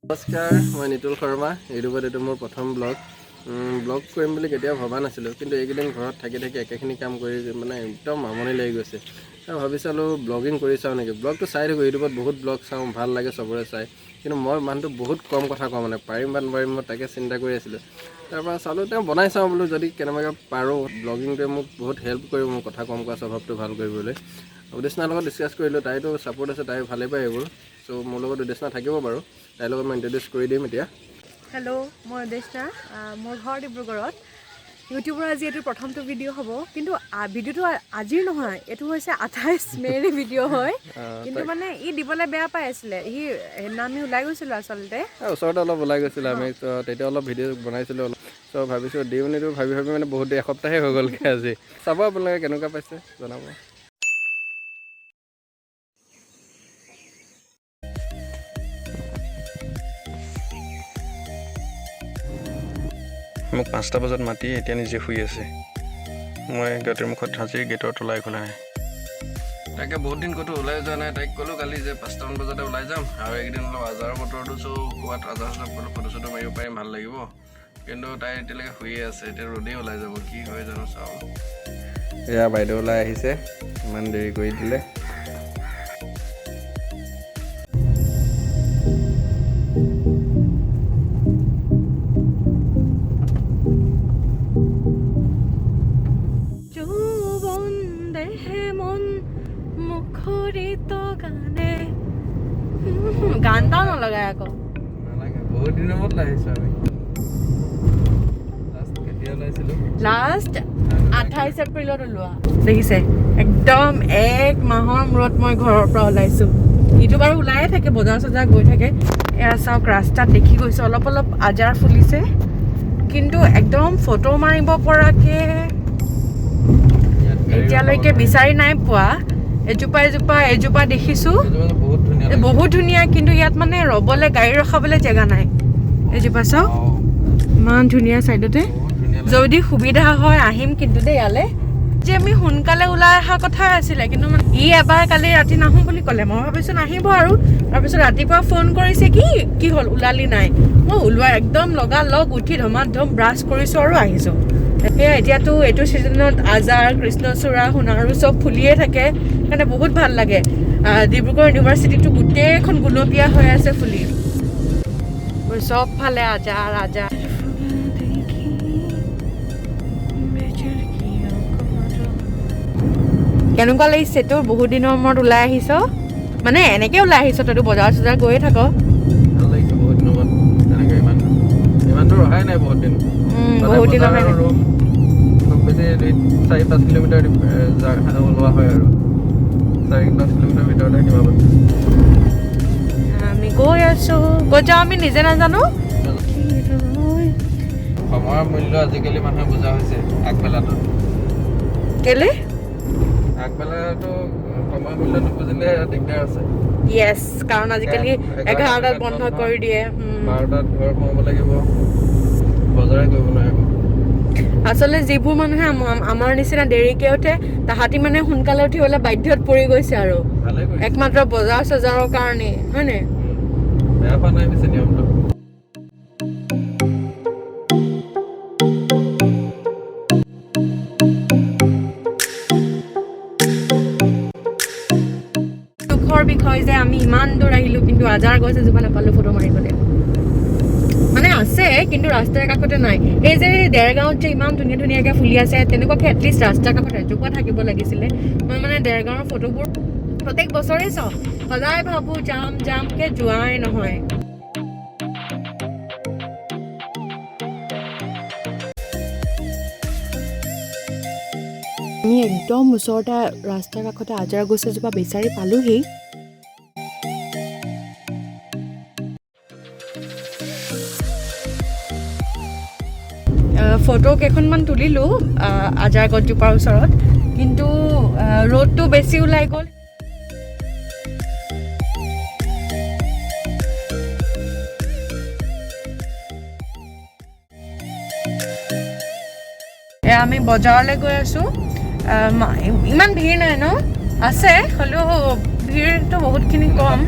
নমস্কাৰ, মই নিতুল শৰ্মা। ইউটিউবত এইটো মোৰ প্ৰথম ব্লগ কৰিম বুলি কেতিয়াও ভবা নাছিলোঁ, কিন্তু এইকেইদিন ঘৰত থাকি একেখিনি কাম কৰি মানে একদম আমনি লাগি গৈছে। ভাবি চালোঁ ব্লগিং কৰি চাওঁ নেকি। ব্লগটো চাই থাকোঁ, ইউটিউবত বহুত ব্লগ চাওঁ, ভাল লাগে চবৰে চাই, কিন্তু মই মানুহটো বহুত কম কথা কওঁ, মানে পাৰিম বা নোৱাৰিম মই তাকে চিন্তা কৰি আছিলোঁ। তাৰপৰা চালোঁ তেওঁ বনাই চাওঁ বোলো, যদি কেনেবাকৈ পাৰোঁ ব্লগিংটোৱে মোক বহুত হেল্প কৰিব, মোৰ কথা কম কোৱা স্বভাৱটো ভাল কৰিবলৈ। উদ্দেশ্যনাৰ লগত ডিছকাছ কৰিলোঁ, তাইতো ছাপোৰ্ট আছে, তাই ভালেই পায় এইবোৰ। চ' মোৰ লগত উদ্দেশ্যনা থাকিব বাৰু, তাইৰ লগত মই ইণ্ট্ৰডিউচ কৰি দিম এতিয়া। হেল্ল', মই উদ্দেশ্যনা, মোৰ ঘৰ ডিব্ৰুগড়ত। ইউটিউবৰ আজি এইটো প্ৰথমটো ভিডিঅ' হ'ব, কিন্তু ভিডিঅ'টো আজিৰ নহয়, এইটো হৈছে 28 মে'ৰে ভিডিঅ' হয়। কিন্তু মানে ই দিবলৈ বেয়া পাই আছিলে, সেইদিনা আমি ওলাই গৈছিলোঁ আচলতে, ওচৰতে অলপ ওলাই গৈছিলোঁ আমি, তেতিয়া অলপ ভিডিঅ' বনাইছিলোঁ অলপ। চ' ভাবিছোঁ দিওঁ নিদিওঁ ভাবি মানে বহুত এসপ্তাহে হৈ গ'লগৈ আজি। চাব আপোনালোকে কেনেকুৱা পাইছে জনাব। মোক 5টা বজাত মাতি এতিয়া নিজে শুই আছে। মই গেটৰ মুখত হাজিৰ, গেটৰ তলাই খোলা নাই। তাকে বহুত দিন ক'তো ওলাই যোৱা নাই। তাইক ক'লোঁ কালি যে 5টামান বজাতে ওলাই যাম, আৰু এইকেইদিন অলপ আজাৰৰ বতৰটো, চ' ক'ৰবাত আজাৰ ফটো চটো মাৰিব পাৰিম, ভাল লাগিব। কিন্তু তাই এতিয়ালৈকে শুয়ে আছে, এতিয়া ৰ'দেই ওলাই যাব, কি হয় জানো চাওঁ। এয়া বাইদেউ ওলাই আহিছে, ইমান দেৰি কৰি দিলে। গান এটাও নলগাই আকৌ, বহুত দিনৰ মূৰত আহিছোঁ আমি। কেতিয়া ওলাইছিলোঁ? লাষ্ট 28 এপ্ৰিলত ওলোৱা। দেখিছে, একদম 1 মাহৰ মূৰত মই ঘৰৰ পৰা ওলাইছোঁ। ইটো বাৰু ওলায়ে থাকে, বজাৰ চজাৰ গৈ থাকে। এয়া চাওক, ৰাস্তাত দেখি গৈছোঁ অলপ অলপ আজাৰ ফুলিছে, কিন্তু একদম ফটো মাৰিব পৰাকৈ এতিয়ালৈকে বিচাৰি নাই পোৱা। এজোপা দেখিছোঁ, বহুত ধুনীয়া, কিন্তু ইয়াত মানে ৰ'বলৈ, গাড়ী ৰখাবলৈ জেগা নাই। এজোপা চাওক, ইমান ধুনীয়া চাইডতে। যদি সুবিধা হয় আহিম কিন্তু দেই ইয়ালৈ। যে আমি সোনকালে ওলাই অহা কথাই আছিলে, কিন্তু ই এবাৰ কালি ৰাতি নাহোঁ বুলি ক'লে। মই ভাবিছোঁ নাহিব আৰু, তাৰপিছত ৰাতিপুৱা ফোন কৰিছে, কি হ'ল ওলালি নাই। মই ওলোৱা একদম লগালগ উঠি ধমাধম ব্ৰাছ কৰিছোঁ আৰু আহিছোঁ। সেয়া এতিয়াতো এইটো ছিজনত আজাৰ, কৃষ্ণচূড়া, সোণাৰু চব ফুলিয়ে থাকে, সেইকাৰণে বহুত ভাল লাগে। ডিব্ৰুগড় ইউনিভাৰ্চিটিটো গোটেইখন গুলপীয়া হৈ আছে ফুলি, চব ফালে আজাৰ। কেনেকুৱা লাগিছে তোৰ? বহুত দিনৰ মূৰত ওলাই আহিছ, মানে এনেকে ওলাই আহিছ, তইতো বজাৰ চজাৰ গৈয়ে থাক। ভাল লাগিছে বহুত দিনৰ মূৰত, তেনেকৈ ইমান দূৰ অহাই নাই বহুত দিন। বহুত দিন অহাই নাই। খুব বেছি 4-5 কিলোমিটাৰ ওলোৱা হয় আৰু 4-5 কিলোমিটাৰ ভিতৰতে কিবা বস্তু। আমি গৈ আছোঁ, ক'ত যাওঁ আমি নিজে নাজানো। সময়ৰ মূল্য আজিকালি মানুহে বুজা হৈছে। আগবেলাটো আগবেলাটো সময়ৰ মূল্য নুবুজিলে দিগদাৰ আছে। য়েছ, কাৰণ আজিকালি 11টাত বন্ধ কৰি দিয়ে, 12টাত ঘৰ সোমাব লাগিব, বজাৰে কৰিব নোৱাৰিব। আচলতে যিবোৰ মানুহে আমাৰ নিচিনা দেৰিকে উঠে, তাহাঁতি মানে সোনকালে উঠিবলৈ বাধ্যত পৰি গৈছে আৰু, একমাত্ৰ বজাৰ চজাৰৰ কাৰণে, হয়নে? বেয়া পোৱা নাই পিছে নিয়মটো। দুখৰ বিষয় যে আমি ইমান দূৰ আহিলোঁ, কিন্তু আজাৰ গছ এজোপা নাপালোঁ ফটো মাৰিবলৈ। মানে আছে, কিন্তু ৰাস্তাৰ কাষতে নাই। এই যে দেৰগাঁৱত যে ইমান ধুনীয়াকৈ ফুলি আছে, তেনেকুৱাকৈ এটলিষ্ট ৰাস্তাৰ কাষত এজোপা থাকিব লাগিছিলে। মই মানে দেৰগাঁৱৰ ফটোবোৰ প্ৰত্যেক বছৰে চাওঁ, সদায় ভাবোঁ যামকৈ যোৱাই নহয়। আমি একদম ওচৰতে ৰাস্তাৰ কাষতে আজাৰ গছ এজোপা বিচাৰি পালোহি। ফটো কেইখনমান তুলিলোঁ আজাৰ গছজোপাৰ ওচৰত, কিন্তু ৰ'দটো বেছি ওলাই গ'ল। আমি বজাৰলৈ গৈ আছোঁ। ইমান ভিৰ নাই ন? আছে, হ'লেও ভিৰটো বহুতখিনি কম।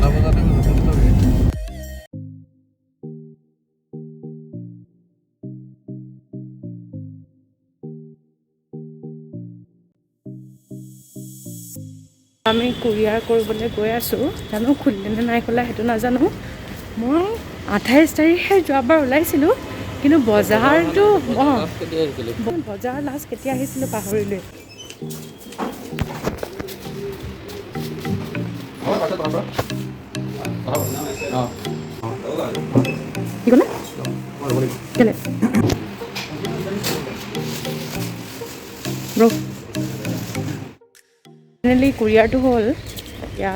আমি কুৰিয়াৰ কৰিবলৈ গৈ আছোঁ জানো খুলিলেনে নাই খোলা সেইটো নাজানো মই 28 তাৰিখে যোৱাবাৰ ওলাইছিলোঁ কিন্তু বজাৰটো বজাৰ লাষ্ট কেতিয়া আহিছিলোঁ পাহৰিলোঁ কি ক'লে কেলে ফাইনেলি কুৰিয়াৰটো হ'ল এতিয়া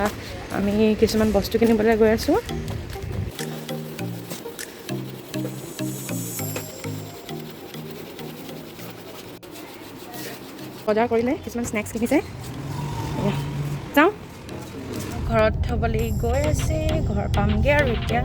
আমি কিছুমান বস্তু কিনিবলৈ গৈ আছোঁ বজাৰ কৰিলে কিছুমান স্নেক্স কিনিছে যাওঁ ঘৰত থ'বলৈ গৈ আছে ঘৰ পামগৈ আৰু এতিয়া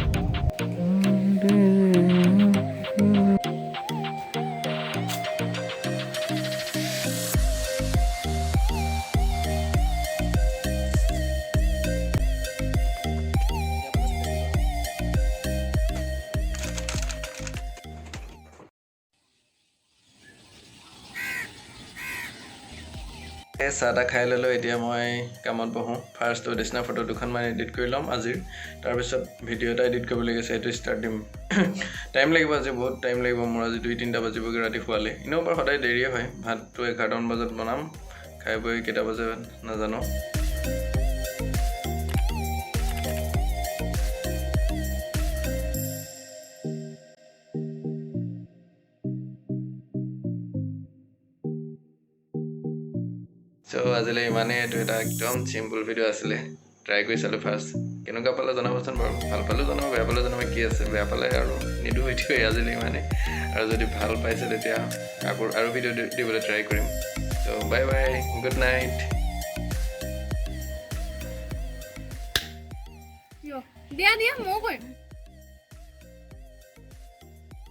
চাহ তাহ খাই ল'লোঁ এতিয়া মই কামত বহোঁ ফাৰ্ষ্ট অডিশ্যনৰ ফটো দুখনমান এডিট কৰি ল'ম আজিৰ তাৰপিছত ভিডিঅ' এটা এডিট কৰিবলৈ গৈছে সেইটো ষ্টাৰ্ট দিম টাইম লাগিব আজি বহুত টাইম লাগিব মোৰ আজি 2-3টা বাজিবগৈ ৰাতি শুৱালে এনেও বাৰু সদায় দেৰিয়ে হয় ভাতটো 11মান বজাত বনাম খাই বৈ কেইটা বাজে নাজানো So আজিলৈ ইমানেই এইটো এটা একদম চিম্পল ভিডিঅ' আছিলে ট্ৰাই কৰি চালোঁ ফাৰ্ষ্ট কেনেকুৱা পালে জনাবচোন বাৰু ভাল পালেও জনাব বেয়া পালেও জনাব কি আছে বেয়া পালে আৰু নিদিওঁ এইটোৱেই আজিলৈ ইমানেই আৰু যদি ভাল পাইছে তেতিয়া আকৌ আৰু ভিডিঅ' দিবলৈ ট্ৰাই কৰিম চ' বাই বাই গুড নাইট দিয়া দিয়া ময়ো কৰিম